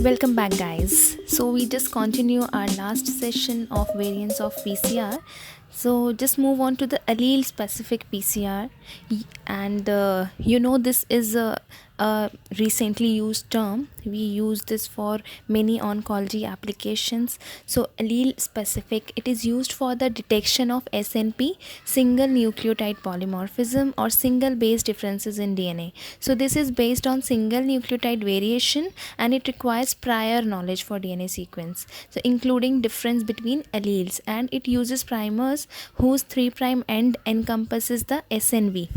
Welcome back, guys. So we just continue our last session of variants of PCR. So just move on to the allele specific PCR, and this is a recently used term. We use this for many oncology applications. So allele specific, it is used for the detection of SNP, single nucleotide polymorphism, or single base differences in DNA. So this is based on single nucleotide variation, and it requires prior knowledge for DNA sequence, so including difference between alleles, and it uses primers whose 3' end encompasses the SNV.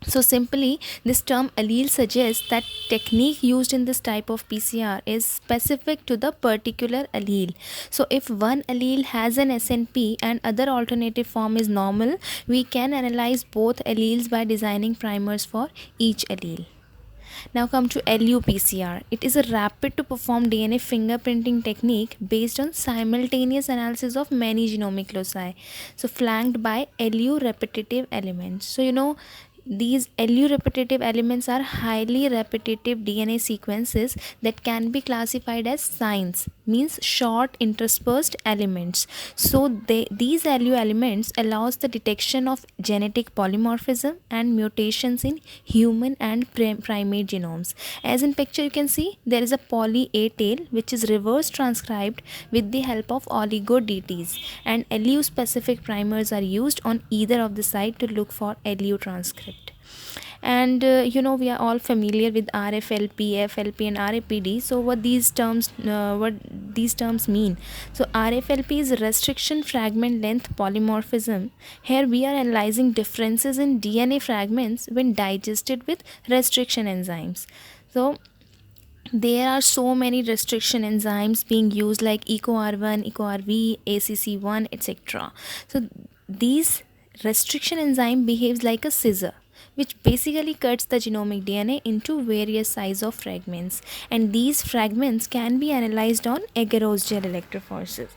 So simply, this term allele suggests that technique used in this type of PCR is specific to the particular allele. So if one allele has an SNP and other alternative form is normal, we can analyze both alleles by designing primers for each allele. Now come to LU PCR. It is a rapid to perform DNA fingerprinting technique based on simultaneous analysis of many genomic loci, so flanked by LU repetitive elements. So these LU repetitive elements are highly repetitive DNA sequences that can be classified as signs, means short interspersed elements. So these LU elements allows the detection of genetic polymorphism and mutations in human and primate genomes. As in picture you can see, there is a poly A tail which is reverse transcribed with the help of oligo DTs, and LU specific primers are used on either of the side to look for LU transcript. And we are all familiar with RFLP, AFLP and RAPD. So what these terms mean? So RFLP is restriction fragment length polymorphism. Here we are analyzing differences in DNA fragments when digested with restriction enzymes. So there are so many restriction enzymes being used, like EcoR1, EcoRV, ACC1, etc. So these restriction enzyme behaves like a scissor, which basically cuts the genomic DNA into various size of fragments, and these fragments can be analyzed on agarose gel electrophoresis.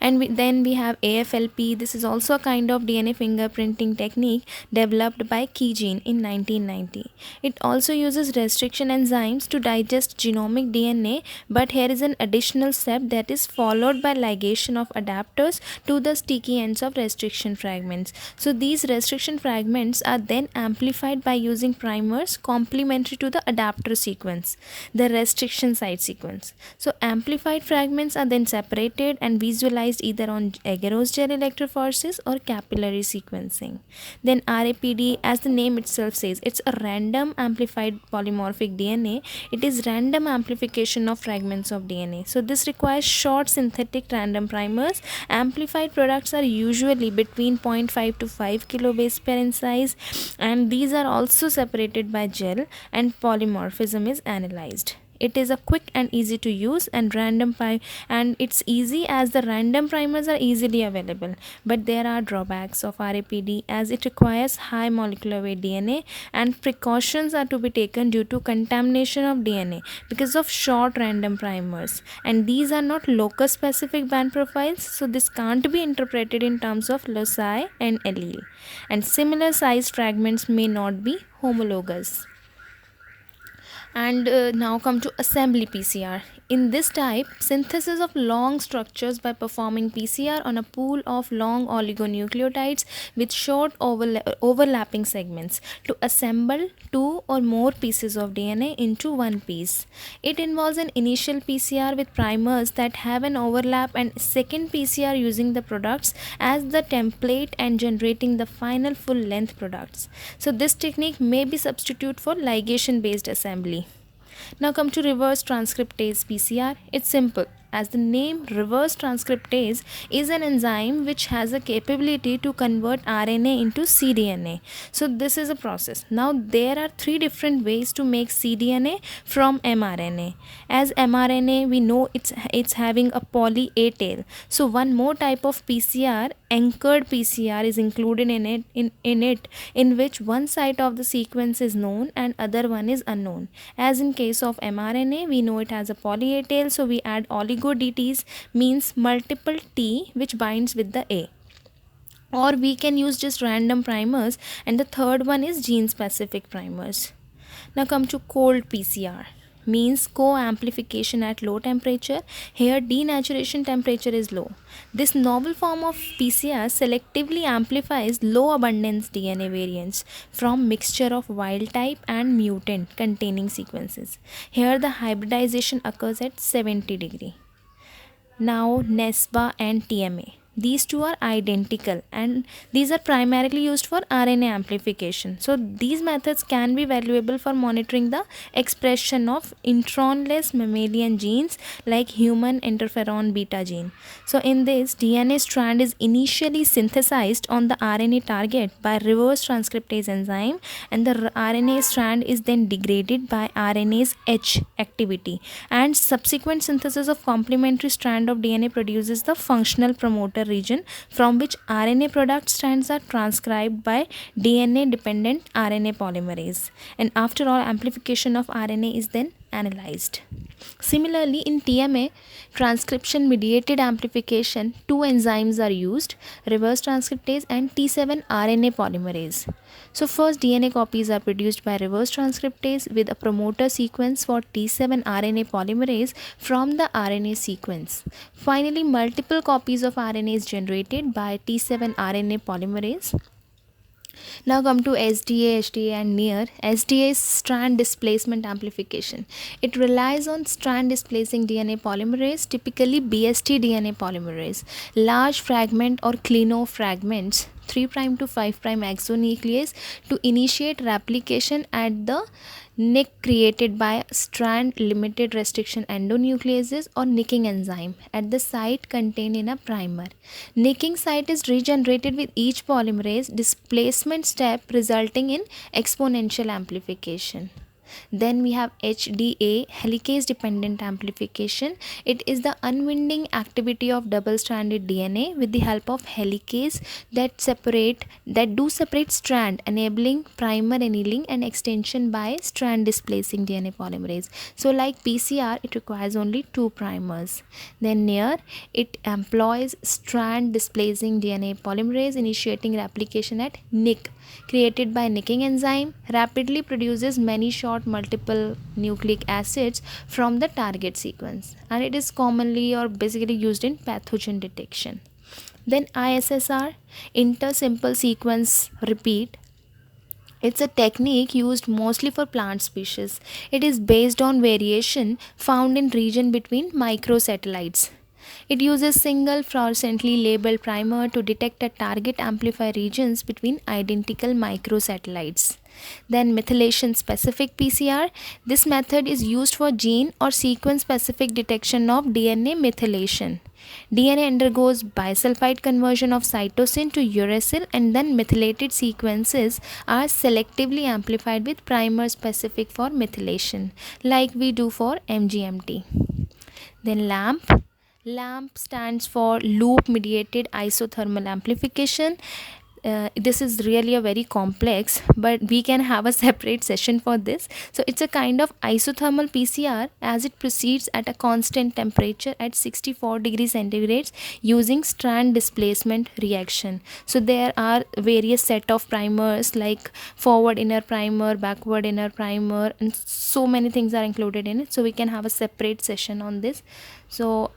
And then we have AFLP. This is also a kind of DNA fingerprinting technique developed by Keegene in 1990. It also uses restriction enzymes to digest genomic DNA, but here is an additional step that is followed by ligation of adapters to the sticky ends of restriction fragments. So these restriction fragments are then amplified by using primers complementary to the adapter sequence, the restriction site sequence. So amplified fragments are then separated and visualized either on agarose gel electrophoresis or capillary sequencing. Then RAPD, as the name itself says, it's a random amplified polymorphic DNA. It is random amplification of fragments of DNA. So this requires short synthetic random primers. Amplified products are usually between 0.5 to 5 kilobase pair in size, and these are also separated by gel, and polymorphism is analyzed. It is a quick and easy to use and and it's easy as the random primers are easily available. But there are drawbacks of RAPD, as it requires high molecular weight DNA, and precautions are to be taken due to contamination of DNA because of short random primers, and these are not locus specific band profiles, so this can't be interpreted in terms of loci and allele, and similar sized fragments may not be homologous. And now come to assembly PCR. In this type, synthesis of long structures by performing PCR on a pool of long oligonucleotides with short overlapping segments to assemble two or more pieces of DNA into one piece. It involves an initial PCR with primers that have an overlap, and second PCR using the products as the template and generating the final full length products. So this technique may be substitute for ligation based assembly. Now come to reverse transcriptase PCR. It's simple. As the name, reverse transcriptase is an enzyme which has a capability to convert RNA into cDNA. So this is a process. Now there are three different ways to make cDNA from mRNA. As mRNA, we know it's having a poly A tail. So one more type of PCR, anchored PCR, is included in which one site of the sequence is known and other one is unknown. As in case of mRNA, we know it has a poly A tail, so we add oligo DTs, means multiple T which binds with the A. Or we can use just random primers, and the third one is gene specific primers. Now come to cold PCR. means co-amplification at low temperature. Here denaturation temperature is low. This novel form of PCR selectively amplifies low abundance DNA variants from mixture of wild type and mutant containing sequences. Here the hybridization occurs at 70 degree. Now NESBA and TMA. These two are identical and these are primarily used for RNA amplification. So these methods can be valuable for monitoring the expression of intronless mammalian genes like human interferon beta gene. So in this, DNA strand is initially synthesized on the RNA target by reverse transcriptase enzyme, and the RNA strand is then degraded by RNase H activity, and subsequent synthesis of complementary strand of DNA produces the functional promoter region from which RNA product strands are transcribed by DNA dependent RNA polymerase, and after all amplification of RNA is then analyzed. Similarly, in TMA, transcription mediated amplification, two enzymes are used, reverse transcriptase and T7 RNA polymerase. So first DNA copies are produced by reverse transcriptase with a promoter sequence for T7 RNA polymerase from the RNA sequence. Finally, multiple copies of RNA is generated by T7 RNA polymerase. Now come to SDA, HDA and near. SDA is strand displacement amplification. It relies on strand displacing DNA polymerase, typically BST DNA polymerase. Large fragment or clino fragments 3' to 5' exonuclease to initiate replication at the nick created by strand limited restriction endonucleases or nicking enzyme at the site contained in a primer. Nicking site is regenerated with each polymerase displacement step resulting in exponential amplification. Then we have HDA, helicase dependent amplification. It is the unwinding activity of double stranded DNA with the help of helicase that do separate strand, enabling primer annealing and extension by strand displacing DNA polymerase. So like PCR, it requires only 2 primers. Then near, it employs strand displacing DNA polymerase initiating replication at nick created by nicking enzyme, rapidly produces many short multiple nucleic acids from the target sequence, and it is commonly or basically used in pathogen detection. Then ISSR, intersimple sequence repeat. It's a technique used mostly for plant species. It is based on variation found in region between microsatellites. It uses single fluorescently labeled primer to detect a target amplify regions between identical microsatellites. Then methylation specific PCR. This method is used for gene or sequence specific detection of DNA methylation. DNA undergoes bisulfite conversion of cytosine to uracil, and then methylated sequences are selectively amplified with primer specific for methylation like we do for MGMT. Then LAMP. LAMP stands for loop mediated isothermal amplification. This is really a very complex, but we can have a separate session for this. So it's a kind of isothermal PCR as it proceeds at a constant temperature at 64 degrees centigrade using strand displacement reaction. So there are various set of primers like forward inner primer, backward inner primer, and so many things are included in it. So we can have a separate session on this. So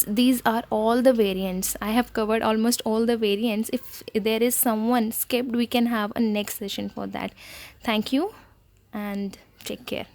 these are all the variants. I have covered almost all the variants. If there is someone skipped, we can have a next session for that. Thank you and take care.